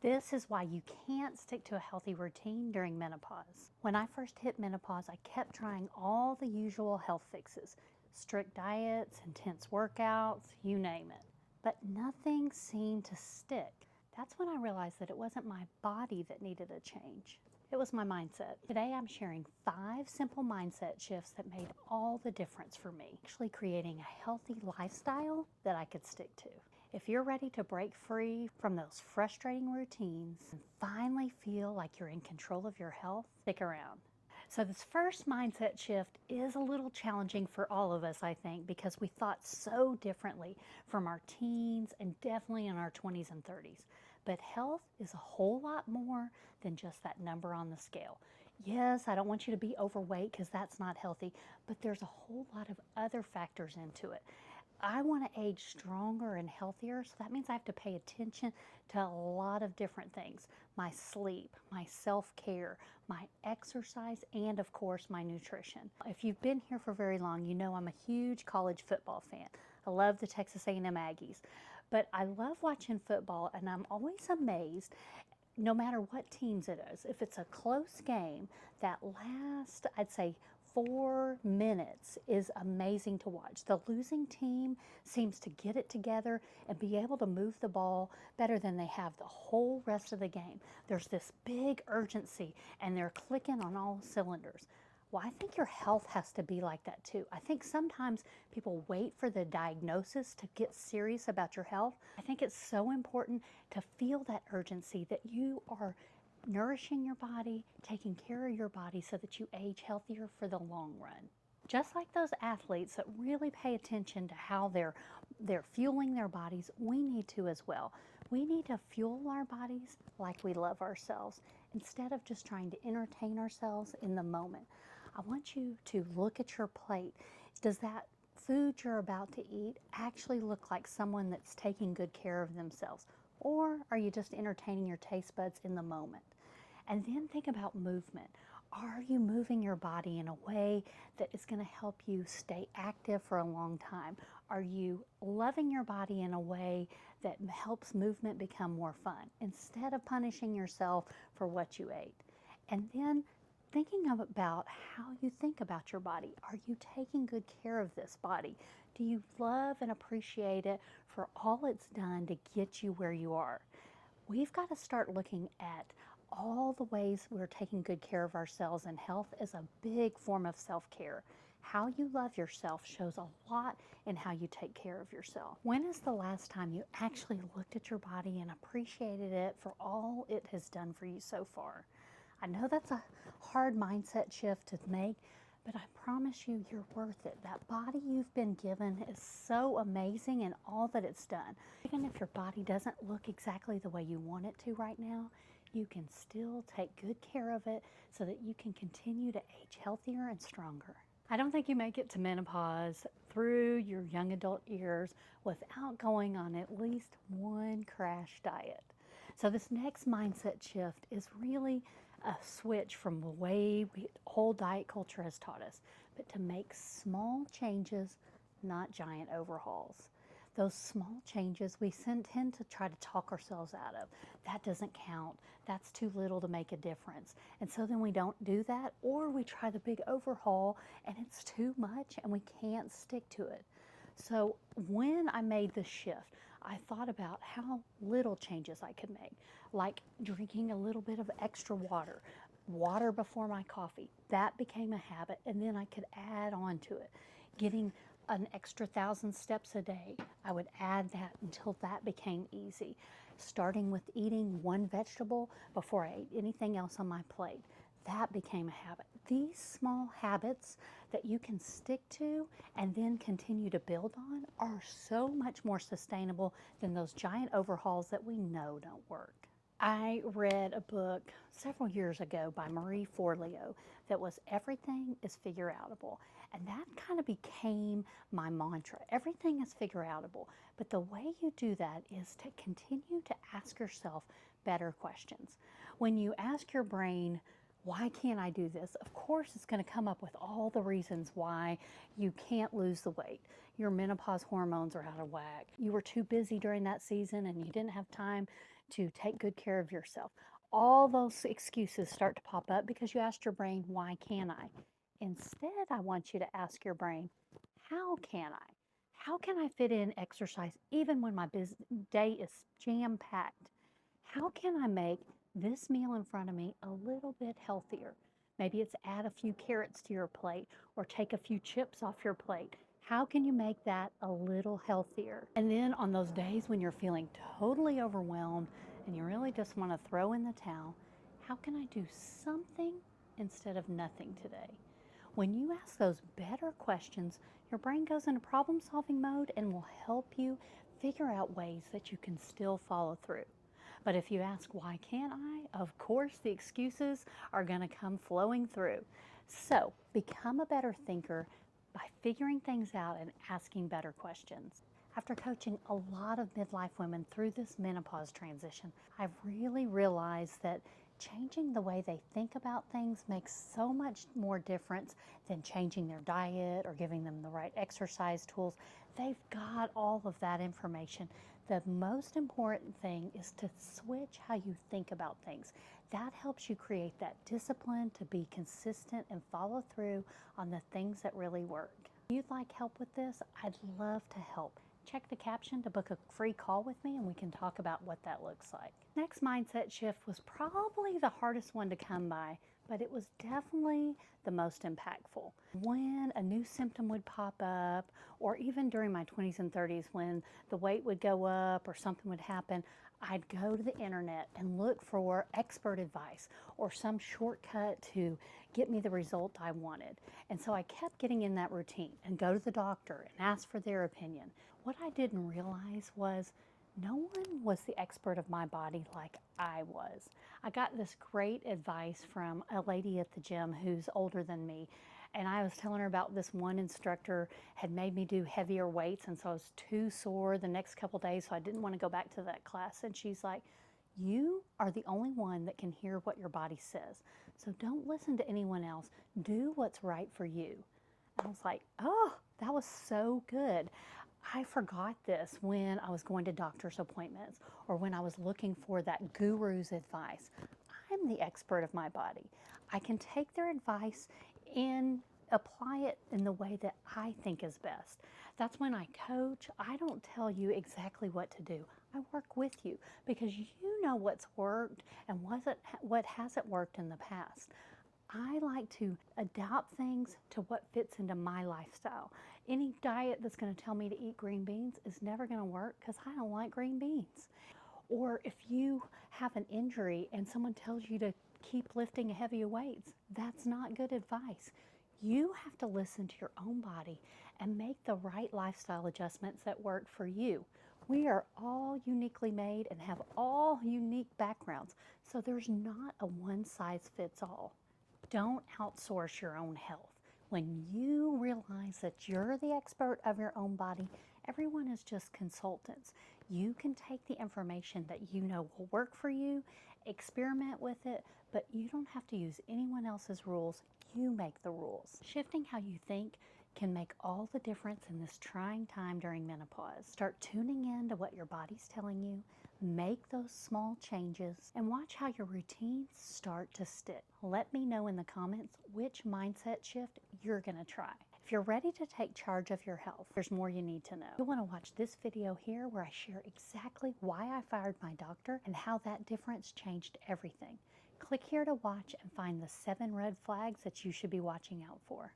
This is why you can't stick to a healthy routine during menopause. When I first hit menopause, I kept trying all the usual health fixes, strict diets, intense workouts, you name it. But nothing seemed to stick. That's when I realized that it wasn't my body that needed a change. It was my mindset. Today I'm sharing 5 simple mindset shifts that made all the difference for me, actually creating a healthy lifestyle that I could stick to. If you're ready to break free from those frustrating routines and finally feel like you're in control of your health, stick around. So this first mindset shift is a little challenging for all of us, I think, because we thought so differently from our teens and definitely in our 20s and 30s. But health is a whole lot more than just that number on the scale. Yes, I don't want you to be overweight because that's not healthy, but there's a whole lot of other factors into it. I want to age stronger and healthier, so that means I have to pay attention to a lot of different things. My sleep, my self-care, my exercise, and of course my nutrition. If you've been here for very long, you know I'm a huge college football fan. I love the Texas A&M Aggies, but I love watching football and I'm always amazed no matter what teams it is, if it's a close game, that last, I'd say, 4 minutes is amazing to watch. The losing team seems to get it together and be able to move the ball better than they have the whole rest of the game. There's this big urgency and they're clicking on all cylinders. Well, I think your health has to be like that too. I think sometimes people wait for the diagnosis to get serious about your health. I think it's so important to feel that urgency that you are nourishing your body, taking care of your body so that you age healthier for the long run. Just like those athletes that really pay attention to how they're fueling their bodies, we need to as well. We need to fuel our bodies like we love ourselves instead of just trying to entertain ourselves in the moment. I want you to look at your plate. Does that food you're about to eat actually look like someone that's taking good care of themselves? Or are you just entertaining your taste buds in the moment? And then think about movement. Are you moving your body in a way that is going to help you stay active for a long time? Are you loving your body in a way that helps movement become more fun instead of punishing yourself for what you ate? And then thinking about how you think about your body. Are you taking good care of this body? Do you love and appreciate it for all it's done to get you where you are? We've got to start looking at all the ways we're taking good care of ourselves, and health is a big form of self-care. How you love yourself shows a lot in how you take care of yourself. When is the last time you actually looked at your body and appreciated it for all it has done for you so far? I know that's a hard mindset shift to make, but I promise you, you're worth it. That body you've been given is so amazing in all that it's done. Even if your body doesn't look exactly the way you want it to right now, you can still take good care of it so that you can continue to age healthier and stronger. I don't think you make it to menopause through your young adult years without going on at least one crash diet. So this next mindset shift is really a switch from the way whole diet culture has taught us, but to make small changes, not giant overhauls. Those small changes we tend to try to talk ourselves out of. That doesn't count. That's too little to make a difference. And so then we don't do that, or we try the big overhaul and it's too much and we can't stick to it. So when I made the shift, I thought about how little changes I could make, like drinking a little bit of extra water before my coffee. That became a habit, and then I could add on to it. Getting an extra 1,000 steps a day, I would add that until that became easy. Starting with eating one vegetable before I ate anything else on my plate. That became a habit. These small habits that you can stick to and then continue to build on are so much more sustainable than those giant overhauls that we know don't work. I read a book several years ago by Marie Forleo that was Everything is Figure Outable. And that kind of became my mantra. Everything is figure outable. But the way you do that is to continue to ask yourself better questions. When you ask your brain, why can't I do this? Of course, it's going to come up with all the reasons why you can't lose the weight. Your menopause hormones are out of whack. You were too busy during that season and you didn't have time to take good care of yourself. All those excuses start to pop up because you asked your brain, why can't I? Instead, I want you to ask your brain, how can I? How can I fit in exercise even when my day is jam packed? How can I make this meal in front of me a little bit healthier? Maybe it's add a few carrots to your plate or take a few chips off your plate. How can you make that a little healthier? And then on those days when you're feeling totally overwhelmed and you really just want to throw in the towel, how can I do something instead of nothing today? When you ask those better questions, your brain goes into problem solving mode and will help you figure out ways that you can still follow through. But if you ask, why can't I? Of course, the excuses are going to come flowing through. So become a better thinker by figuring things out and asking better questions. After coaching a lot of midlife women through this menopause transition, I've really realized that changing the way they think about things makes so much more difference than changing their diet or giving them the right exercise tools. They've got all of that information. The most important thing is to switch how you think about things. That helps you create that discipline to be consistent and follow through on the things that really work. If you'd like help with this, I'd love to help. Check the caption to book a free call with me and we can talk about what that looks like. Next mindset shift was probably the hardest one to come by, but it was definitely the most impactful. When a new symptom would pop up, or even during my 20s and 30s when the weight would go up or something would happen, I'd go to the internet and look for expert advice or some shortcut to get me the result I wanted. And so I kept getting in that routine and go to the doctor and ask for their opinion. What I didn't realize was no one was the expert of my body like I was. I got this great advice from a lady at the gym who's older than me. And I was telling her about this one instructor had made me do heavier weights, and so I was too sore the next couple days, so I didn't want to go back to that class. And she's like, you are the only one that can hear what your body says. So don't listen to anyone else. Do what's right for you. And I was like, oh, that was so good. I forgot this when I was going to doctor's appointments or when I was looking for that guru's advice. I'm the expert of my body. I can take their advice and apply it in the way that I think is best. That's when I coach. I don't tell you exactly what to do. I work with you because you know what's worked and what hasn't worked in the past. I like to adapt things to what fits into my lifestyle. Any diet that's going to tell me to eat green beans is never going to work because I don't like green beans. Or if you have an injury and someone tells you to keep lifting heavier weights, that's not good advice. You have to listen to your own body and make the right lifestyle adjustments that work for you. We are all uniquely made and have all unique backgrounds, so there's not a one size fits all. Don't outsource your own health. When you realize that you're the expert of your own body, everyone is just consultants. You can take the information that you know will work for you, experiment with it, but you don't have to use anyone else's rules. You make the rules. Shifting how you think can make all the difference in this trying time during menopause. Start tuning in to what your body's telling you, make those small changes, and watch how your routines start to stick. Let me know in the comments which mindset shift you're going to try. If you're ready to take charge of your health, there's more you need to know. You'll want to watch this video here where I share exactly why I fired my doctor and how that difference changed everything. Click here to watch and find the 7 red flags that you should be watching out for.